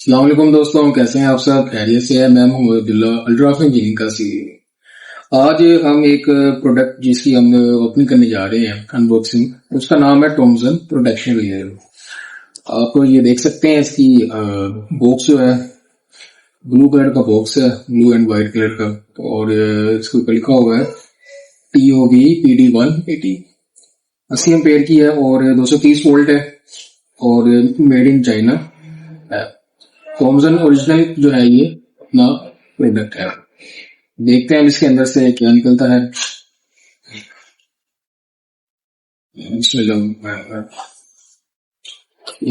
अस्सलाम वालेकुम दोस्तों, कैसे हैं आप सब? खैरियत से है? मैं मोहम्मद अब्दुल्ला, अल्ट्राफ इंजीनियरिंग का सीईओ। आज हम एक प्रोडक्ट जिसकी हम ओपनिंग करने जा रहे हैं, अनबॉक्सिंग, उसका नाम है थॉमसन प्रोटेक्शन लेयर। आप ये देख सकते हैं, इसकी बॉक्स जो है ब्लू कलर का बॉक्स है, ब्लू एंड व्हाइट कलर का, और इसके ऊपर लिखा हुआ है TOV PD180। 80 एम्पेयर की है और 230 वोल्ट है और मेड इन चाइना है। थॉमसन ओरिजिनल जो है ये अपना प्रोडक्ट है। देखते हैं इसके अंदर से क्या निकलता है।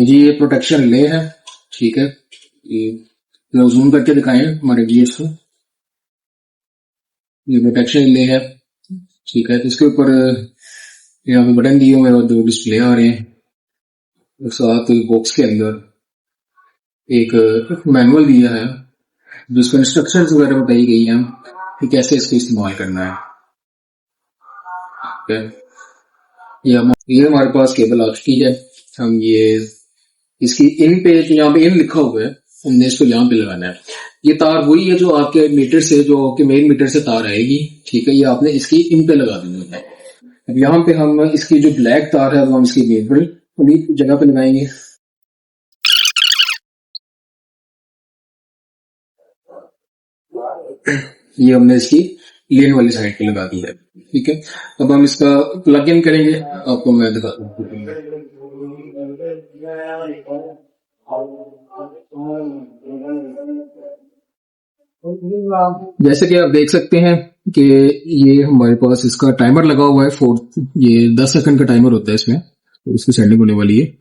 जी ये प्रोटेक्शन ले है, ठीक है। ये जूम करके दिखाएं हमारे व्यूअर्स को। ये प्रोटेक्शन ले है, ठीक है। इसके ऊपर यहाँ पे बटन दिए हुए और 2 डिस्प्ले आ रहे हैं। साथ बॉक्स के अंदर एक मैनुअल दिया है जिसमें इंस्ट्रक्शंस वगैरह बताई गई हैं कि कैसे इसको इस्तेमाल करना है, ठीक है। ये हमारे पास केबल आ चुकी है। हम ये इसकी इन पे यहाँ पे इन लिखा हुआ है, हमने इसको यहाँ पे लगाना है। ये तार वही है जो आपके मीटर से, जो आपके मेन मीटर से तार आएगी, ठीक है। ये आपने इसकी इन पे लगा देनी है। अब यहाँ पे हम इसकी जो ब्लैक तार है वो हम इसकी मेन जगह पे लगाएंगे। ये हमने इसकी लेन वाली साइड पे लगा दी है, ठीक है। अब हम इसका प्लग इन करेंगे, आपको मैं दिखाता हूँ। जैसे कि आप देख सकते हैं कि ये हमारे पास इसका टाइमर लगा हुआ है, ये 10 सेकंड का टाइमर होता है इसमें, तो इसकी सेटिंग होने वाली है।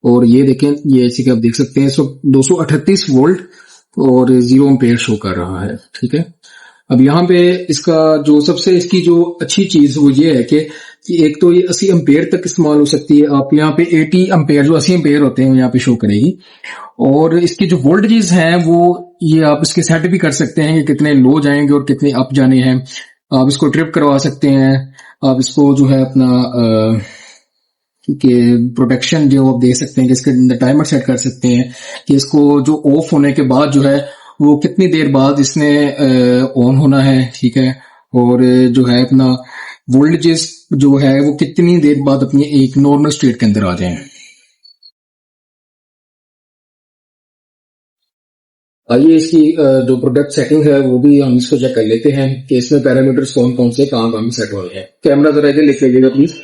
और ये देखें, ये ऐसे कि आप देख सकते हैं 238 वोल्ट और 0 एम्पेयर शो कर रहा है, ठीक है। अब यहाँ पे इसका जो सबसे इसकी जो अच्छी चीज वो ये है कि एक तो ये 80 एम्पेयर तक इस्तेमाल हो सकती है। आप यहाँ पे 80 एम्पेयर, जो 80 एम्पेयर होते हैं यहाँ पे शो करेगी। और इसकी जो वोल्टेजेस हैं वो ये आप इसके सेट भी कर सकते हैं कि कितने लो जाएंगे और कितने अप जाने हैं। आप इसको ट्रिप करवा सकते हैं। आप इसको जो है अपना कि प्रोटेक्शन जो आप दे सकते हैं कि इसके अंदर टाइमर सेट कर सकते हैं कि इसको जो ऑफ होने के बाद जो है वो कितनी देर बाद इसने ऑन होना है, ठीक है। और जो है अपना वोल्टेजेस जो है वो कितनी देर बाद अपनी एक नॉर्मल स्टेट के अंदर आ जाए। आइए इसकी जो प्रोडक्ट सेटिंग है वो भी हम इसको चेक कर लेते हैं कि इसमें पैरामीटर्स कौन कौन से कहाँ कहाँ सेट हो रहे हैं। कैमरा जरा इधर लिख लीजिएगा प्लीज।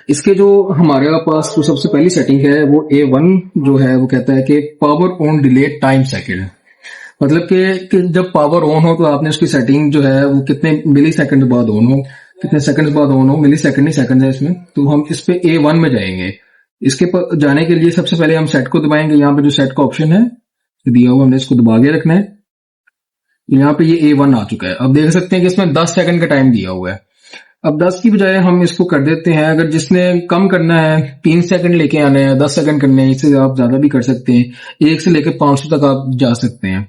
इसके जो हमारे पास जो सबसे पहली सेटिंग है वो A1 जो है वो कहता है कि power on delay time second. मतलब कि जब पावर ऑन हो तो आपने उसकी सेटिंग जो है वो कितने मिली सेकंड बाद ऑन हो, कितने सेकंड बाद ऑन हो, मिली सेकंड नहीं सेकंड है इसमें। तो हम इस पे A1 में जाएंगे। इसके पर जाने के लिए सबसे पहले हम सेट को दबाएंगे। यहाँ पे जो सेट का ऑप्शन है दिया हुआ, हमने इसको दबा के रखना है। यहाँ पे ये A1 आ चुका है। अब देख सकते हैं कि इसमें 10 सेकंड का टाइम दिया हुआ है। अब 10 की बजाय हम इसको कर देते हैं, अगर जिसने कम करना है 3 सेकंड लेके आने हैं, 10 सेकंड करने हैं, इससे आप ज्यादा भी कर सकते हैं। 1 से लेकर 500 तक आप जा सकते हैं।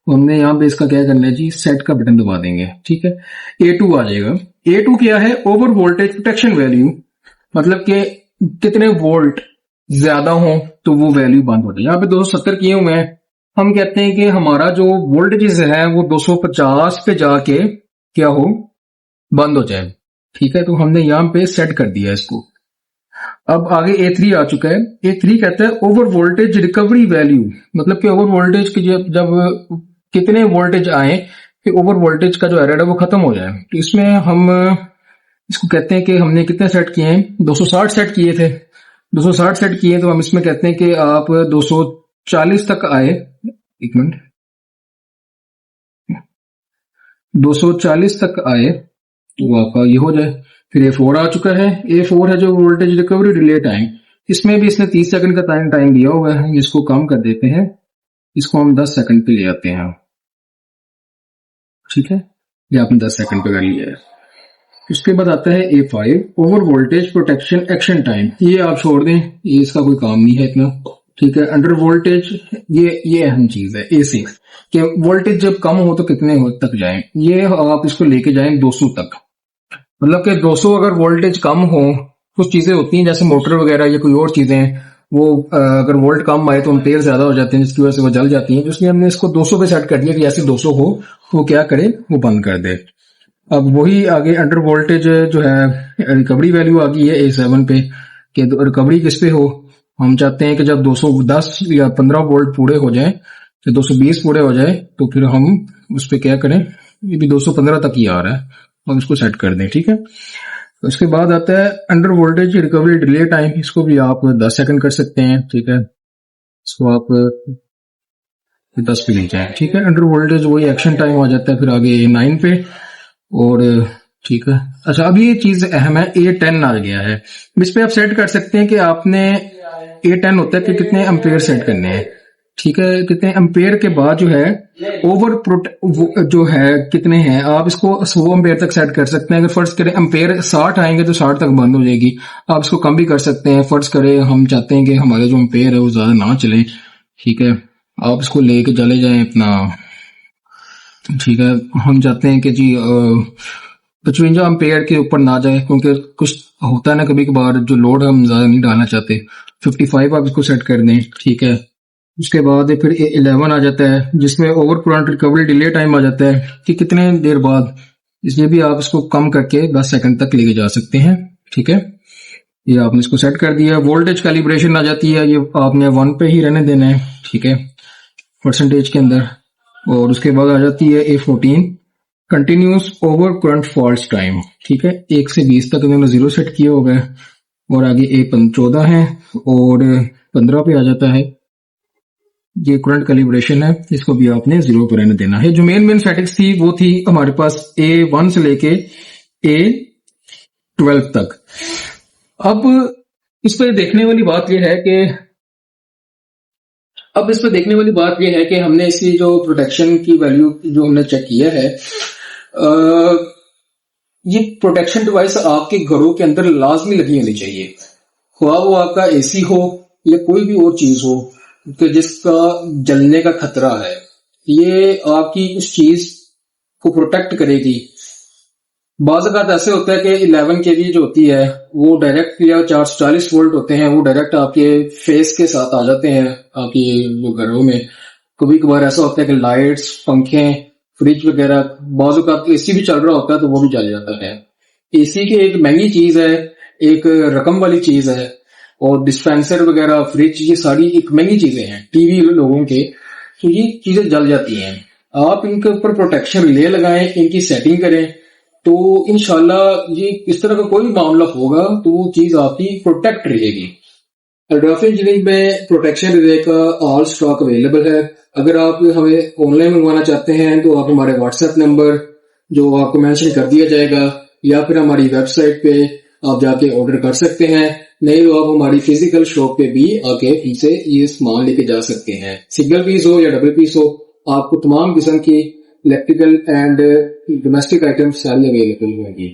तो हमने यहाँ पे इसका क्या करना है जी, सेट का बटन दबा देंगे, ठीक है। A2 आ जाएगा। A2 क्या है? Over voltage protection value. मतलब कि कितने वोल्ट ज्यादा हो तो वो वैल्यू बंद हो जाए। यहाँ पे 270 किए हुए हैं। हम कहते हैं कि हमारा जो वोल्टेज है वो 250 पे जाके क्या हो, बंद हो जाए, ठीक है। तो हमने यहाँ पे सेट कर दिया इसको। अब आगे A3 आ चुका है। A3 कहता है ओवर वोल्टेज रिकवरी वैल्यू। मतलब कि ओवर वोल्टेज की जब कितने वोल्टेज आए कि ओवर वोल्टेज का जो एरर है वो खत्म हो जाए। तो इसमें हम इसको कहते हैं कि हमने कितने सेट किए हैं, 260 सेट किए थे। 260 सेट किए तो हम इसमें कहते हैं कि आप 240 तक आए। एक मिनट, 240 तक आए तो आपका ये हो जाए। फिर A4 आ चुका है। A4 है जो वोल्टेज रिकवरी डिले टाइम। इसमें भी इसने 30 सेकंड का टाइम दिया हुआ है। इसको कम कर देते हैं, इसको हम 10 सेकंड पे ले आते हैं, ठीक है। ये आपने 10 सेकंड पे कर लिया है। उसके बाद आता है A5 over voltage protection action time. ये आप छोड़ दें, ये इसका कोई काम नहीं है इतना, ठीक है। अंडर वोल्टेज ये अहम चीज है। A6 कि वोल्टेज जब कम हो तो कितने तक जाए, ये आप इसको लेके जाएं 200 तक। मतलब कि 200 अगर वोल्टेज कम हो, कुछ चीजें होती हैं जैसे मोटर वगैरह या कोई और चीजें हैं वो अगर वोल्ट कम आए तो एम्पेयर ज्यादा हो जाते हैं, जिसकी वजह से वो जल जाती हैं। तो इसलिए हमने इसको 200 पे सेट कर दिया कि ऐसे 200 हो वो क्या करे, वो बंद कर दे। अब वही आगे अंडर वोल्टेज जो है रिकवरी वैल्यू आ गई है A7 पे, कि रिकवरी किस पे हो। हम चाहते हैं कि जब 210 या 15 वोल्ट पूरे हो जाए, तो 220 पूरे हो जाए, तो फिर हम उस पर क्या करें, ये भी 215 तक ही आ रहा है, हम इसको सेट कर दें। ठीक है, तो उसके बाद आता है under voltage recovery delay time. इसको भी आप 10 सेकंड कर सकते हैं। ठीक है, इसको आप 10 पे ले जाए। ठीक है, अंडर वोल्टेज वही एक्शन टाइम आ जाता है फिर आगे 9 पे। और ठीक है, अच्छा अब ये चीज अहम है, A10 आ गया है। इस पे आप सेट कर सकते हैं कि आपने A10 होता है कि कितने एम्पेयर सेट करने हैं। ठीक है, कितने एम्पेयर के बाद जो है ओवर जो है कितने हैं, आप इसको 100 एम्पेयर तक सेट कर सकते हैं। अगर फर्ज करें एम्पेयर 60 आएंगे तो 60 तक बंद हो जाएगी। आप इसको कम भी कर सकते हैं। फर्ज करें हम चाहते हैं कि हमारे जो एम्पेयर है वो ज्यादा ना चले, ठीक है, आप इसको लेके चले जाएं अपना। ठीक है, हम चाहते हैं कि जी 55 एम्पेयर के ऊपर ना जाए, क्योंकि कुछ होता है ना कभी कभार जो लोड हम ज्यादा नहीं डालना चाहते। 55 आप इसको सेट कर दें। ठीक है, उसके बाद फिर 11 आ जाता है, जिसमें over current recovery delay time आ जाता है कि कितने देर बाद। इसलिए भी आप इसको कम करके 10 सेकंड तक लेके जा सकते हैं। ठीक है, ये आपने इसको सेट कर दिया। वोल्टेज कैलिब्रेशन आ जाती है, ये आपने 1 पे ही रहने देना है। ठीक है, परसेंटेज के अंदर। और उसके बाद आ जाती है A14 continuous over current falls time. ठीक है, 1 से 20 तक इन्होंने 0 सेट किया होगा। और आगे A14 है और 15 पे आ जाता है, ये करंट कैलिब्रेशन है, इसको भी आपने 0 पर रहने देना है। जो मेन सेटिंग्स थी वो थी हमारे पास A1 से लेके A12 तक। अब इस पर देखने वाली बात यह है कि हमने इसकी जो प्रोटेक्शन की वैल्यू जो हमने चेक किया है, ये प्रोटेक्शन डिवाइस आपके घरों के अंदर लाजमी लगी होनी चाहिए, ख्वाह वो आपका एसी हो या कोई भी और चीज हो कि जिसका जलने का खतरा है। ये आपकी उस चीज को प्रोटेक्ट करेगी। बाज़ औक़ात ऐसे होता है कि 11 kV जो होती है वो डायरेक्ट, या 440 वोल्ट होते हैं, वो डायरेक्ट आपके फेस के साथ आ जाते हैं आपकी वो घरों में। कभी कभार ऐसा होता है कि लाइट्स, पंखे, फ्रिज वगैरह, बाज़ औक़ात एसी भी चल रहा होता है तो वो भी जल जाता है। एसी की एक महंगी चीज है, एक रकम वाली चीज है, और डिस्पेंसर वगैरह, फ्रिज, ये सारी एक महंगी चीजें हैं टीवी लोगों के, तो ये चीजें जल जाती हैं। आप इनके ऊपर प्रोटेक्शन रिले लगाएं, इनकी सेटिंग करें, तो इंशाल्लाह ये इस तरह का कोई मामला होगा तो वो चीज आपकी प्रोटेक्ट रहेगी। एडोब इंजीनियरिंग में प्रोटेक्शन रिले का ऑल स्टॉक अवेलेबल है। अगर आप हमें ऑनलाइन मंगवाना चाहते हैं तो आप हमारे व्हाट्सएप नंबर जो आपको मेंशन कर दिया जाएगा, या फिर हमारी वेबसाइट पे आप जाके ऑर्डर कर सकते हैं। नहीं तो आप हमारी फिजिकल शॉप पे भी आके इनसे ये सामान लेके जा सकते हैं। सिंगल पीस हो या डबल पीस हो, आपको तमाम किस्म की इलेक्ट्रिकल एंड डोमेस्टिक आइटम्स सारी अवेलेबल होंगी।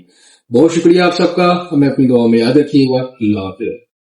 बहुत शुक्रिया आप सबका, हमें अपनी दुआ में याद रखिएगा। अल्लाह हाफ़िज़।